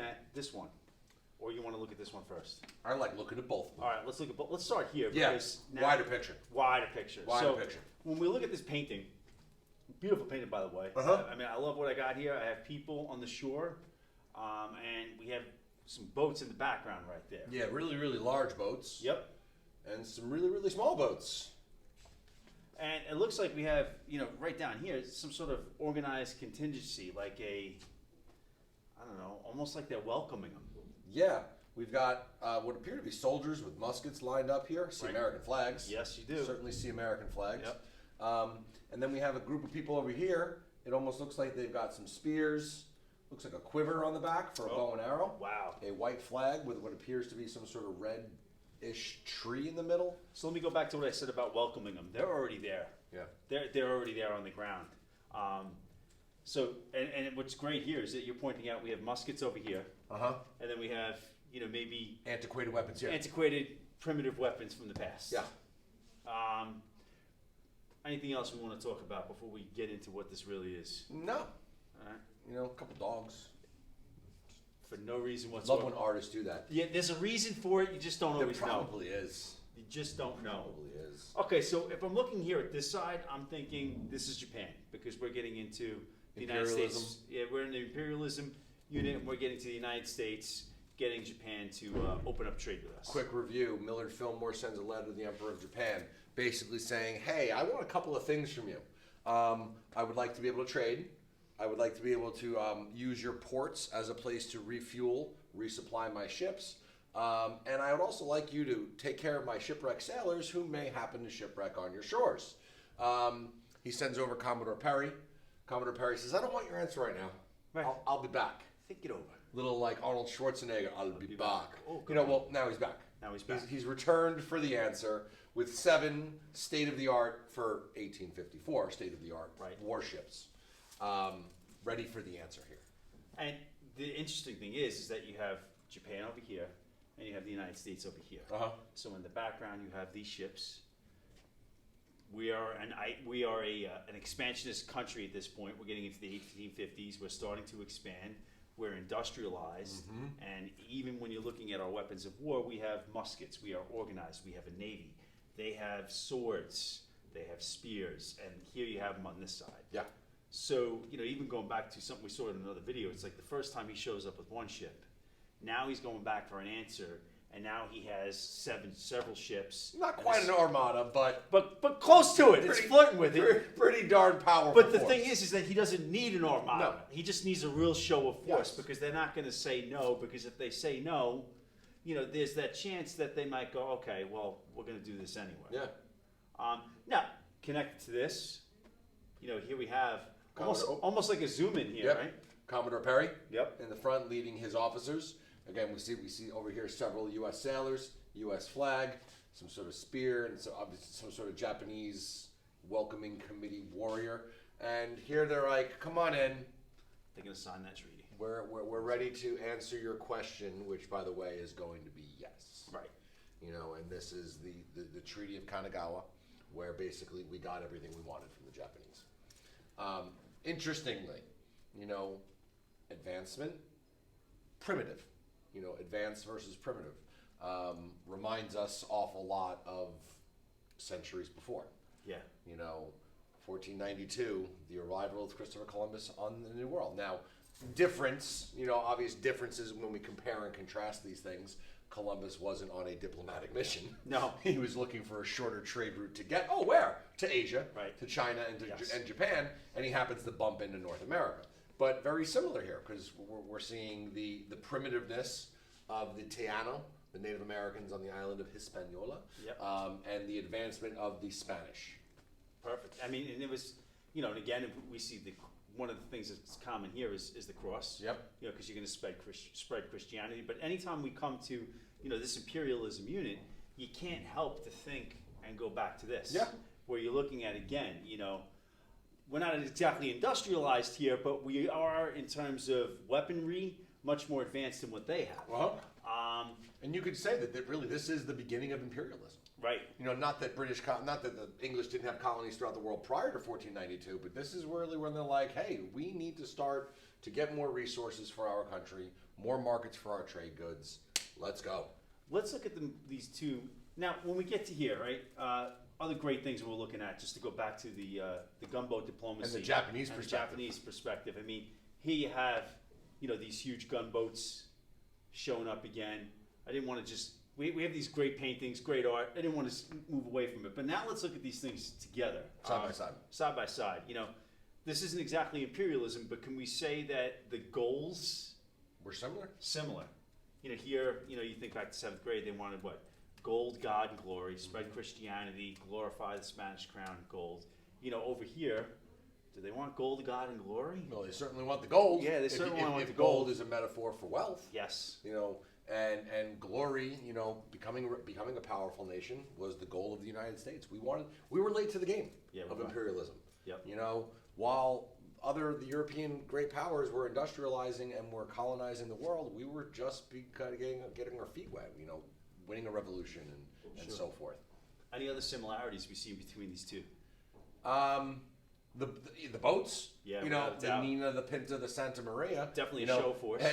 at this one, or you want to look at this one first? I like looking at both. All right, let's look at both. Let's start here. Yeah, Because now, wider picture. Wider picture. Wider So picture. when we look at this painting, beautiful painting, by the way. Uh-huh. I mean, I love what I got here. I have people on the shore, and we have some boats in the background right there. Yeah, really, really large boats. Yep. And some really, really small boats. And it looks like we have, right down here, some sort of organized contingency, like I don't know, almost like they're welcoming them. Yeah, we've got what appear to be soldiers with muskets lined up here. See Right. American flags. Yes, you do. Certainly see American flags. Yep. And then we have a group of people over here. It almost looks like they've got some spears. Looks like a quiver on the back for a bow and arrow. Wow. A white flag with what appears to be some sort of red-ish tree in the middle. So let me go back to what I said about welcoming them. They're already there. Yeah. They're already there on the ground. And what's great here is that you're pointing out we have muskets over here, Uh-huh. and then we have, maybe Antiquated weapons here. antiquated primitive weapons from the past. Yeah. Anything else we want to talk about before we get into what this really is? No. All right. A couple dogs. For no reason whatsoever. Love when artists do that. Yeah, there's a reason for it. You just don't always There know. probably is. You just don't know. Probably is. Okay, so if I'm looking here at this side, I'm thinking this is Japan because we're getting into the United Imperialism. States. Yeah, we're in the imperialism unit, and we're getting to the United States, getting Japan to open up trade with us. Quick review. Millard Fillmore sends a letter to the Emperor of Japan basically saying, hey, I want a couple of things from you. I would like to be able to trade. I would like to be able to use your ports as a place to refuel, resupply my ships. And I would also like you to take care of my shipwrecked sailors who may happen to shipwreck on your shores. He sends over Commodore Perry. Commodore Perry says, I don't want your answer right now. Right. I'll be back. Think it over. Little like Arnold Schwarzenegger, I'll be back. Oh, good one. Well, now he's back. Now he's back. He's returned for the answer with 7 state-of-the-art for 1854 state-of-the-art Right. warships, ready for the answer here. And the interesting thing is that you have Japan over here, and you have the United States over here. Uh-huh. So in the background, you have these ships. We are an expansionist country at this point. We're getting into the 1850s. We're starting to expand. We're industrialized, and even when you're looking at our weapons of war, we have muskets. We are organized. We have a navy. They have swords. They have spears, and here you have them on this side. Yeah. So even going back to something we saw in another video, it's like the first time he shows up with one ship. Now he's going back for an answer, and now he has several ships. Not quite an armada, but but close to it. It's flirting with it. pretty darn powerful. But the force. thing is that he doesn't need an armada. No. He just needs a real show of force Yes. because they're not going to say no. Because if they say no, there's that chance that they might go, okay, well, we're going to do this anyway. Yeah. Now, connected to this, here we have Commodore- almost like a zoom in here, Yep. right? Commodore Perry. Yep. In the front, leading his officers. Again, we see over here several U.S. sailors, U.S. flag, some sort of spear, and so obviously some sort of Japanese welcoming committee warrior. And here they're like, "Come on in. They're going to sign that treaty. We're ready to answer your question," which, by the way, is going to be yes. Right. And this is the Treaty of Kanagawa, where basically we got everything we wanted from the Japanese. Interestingly, advancement, primitive. Advanced versus primitive. Reminds us awful lot of centuries before. Yeah. 1492, the arrival of Christopher Columbus on the New World. Now, obvious differences when we compare and contrast these things. Columbus wasn't on a diplomatic mission. No. He was looking for a shorter trade route to get, where? To Asia, Right. to China, and to Yes. and Japan, and he happens to bump into North America. But very similar here, because we're seeing the primitiveness of the Taino, the Native Americans on the island of Hispaniola, Yep. and the advancement of the Spanish. Perfect. I mean, and it was, and again, we see one of the things that's common here is the cross. Yep. Because you're going to spread Christianity. But anytime we come to, this imperialism unit, you can't help to think and go back to this. Yeah. Where you're looking at, again, we're not exactly industrialized here, but we are, in terms of weaponry, much more advanced than what they have. And you could say that really this is the beginning of imperialism. Right. You know, not that not that the English didn't have colonies throughout the world prior to 1492, but this is really when they're like, hey, we need to start to get more resources for our country, more markets for our trade goods. Let's go. Let's look at these two. Now, when we get to here, right, other great things we're looking at, just to go back to the gunboat diplomacy. And the Japanese and perspective. The Japanese perspective. I mean, here you have, you know, these huge gunboats showing up again. I didn't want to just, we have these great paintings, great art. I didn't want to move away from it. But now let's look at these things together. Side by side. Side by side. You know, this isn't exactly imperialism, but can we say that the goals We're similar. similar? You know, here, you know, you think back to 7th grade, they wanted what? Gold, God, and glory, spread Christianity, glorify the Spanish crown, gold. You know, over here, do they want gold, God, and glory? Well, they certainly want the gold. Yeah, they certainly want if the gold gold. is a metaphor for wealth. Yes. You know, and glory, you know, becoming a powerful nation was the goal of the United States. We were late to the game of imperialism. Yep. You know, while the European great powers were industrializing and were colonizing the world, we were just getting our feet wet. You know, winning a revolution and so forth. Any other similarities we see between these two? The boats, Yeah, you know, without a the doubt. Nina, the Pinta, the Santa Maria. Definitely you a know, show force.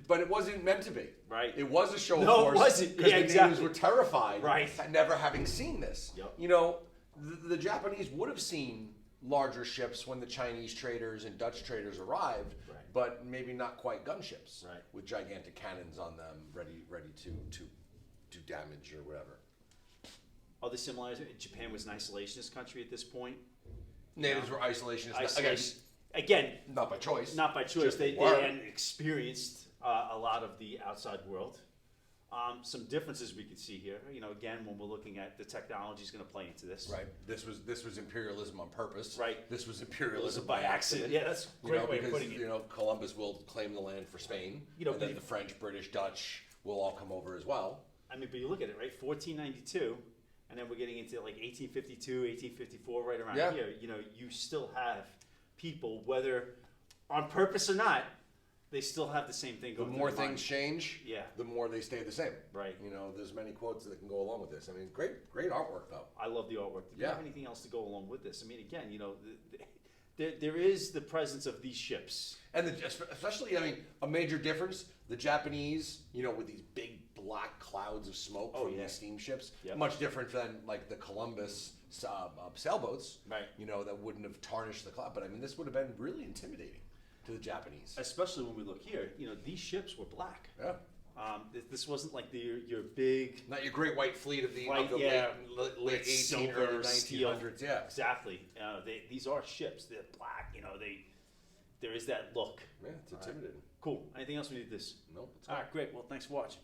But it wasn't meant to be. Right. It was a show No, it force. wasn't. Because Yeah, the exactly. natives were terrified, Right. never having seen this. Yep. You know, the Japanese would have seen larger ships when the Chinese traders and Dutch traders arrived, Right. but maybe not quite gunships Right. with gigantic cannons on them, ready to do damage or whatever. Other similarities, Japan was an isolationist country at this point. Natives were isolationists. Again, Not by choice. not by choice. Just They were. hadn't experienced a lot of the outside world. Some differences we could see here. You know, again, when we're looking at the technology is going to play into this. Right. This was imperialism on purpose. Right. This was imperialism by accident. Yeah, that's a You great know, way of because putting it. you know Columbus will claim the land for Spain. You know, and then the French, British, Dutch will all come over as well. I mean, but you look at it, right? 1492, and then we're getting into like 1852, 1854, right around Yeah. here. You know, you still have people, whether on purpose or not, they still have the same thing The going. more through their things mind. change, Yeah. the more they stay the same. Right. You know, there's many quotes that can go along with this. I mean, great artwork though. I love the artwork. Do you Yeah. have anything else to go along with this? I mean, again, you know, there is the presence of these ships. And especially, I mean, a major difference, the Japanese, you know, with these big black clouds of smoke Oh, from yeah. these steamships, Yep. much different than like the Columbus sailboats, Right. you know, that wouldn't have tarnished the cloud. But I mean, this would have been really intimidating to the Japanese. Especially when we look here, you know, these ships were black. Yeah. This wasn't like your big. Not your great white fleet of the, White, late yeah. 1800s, Silver, early steel. 1900s. Yeah. Exactly. These are ships. They're black. You know, there is that look. Yeah, it's intimidating. Cool. Anything else we need this? Nope. It's All right, great. Well, thanks for watching.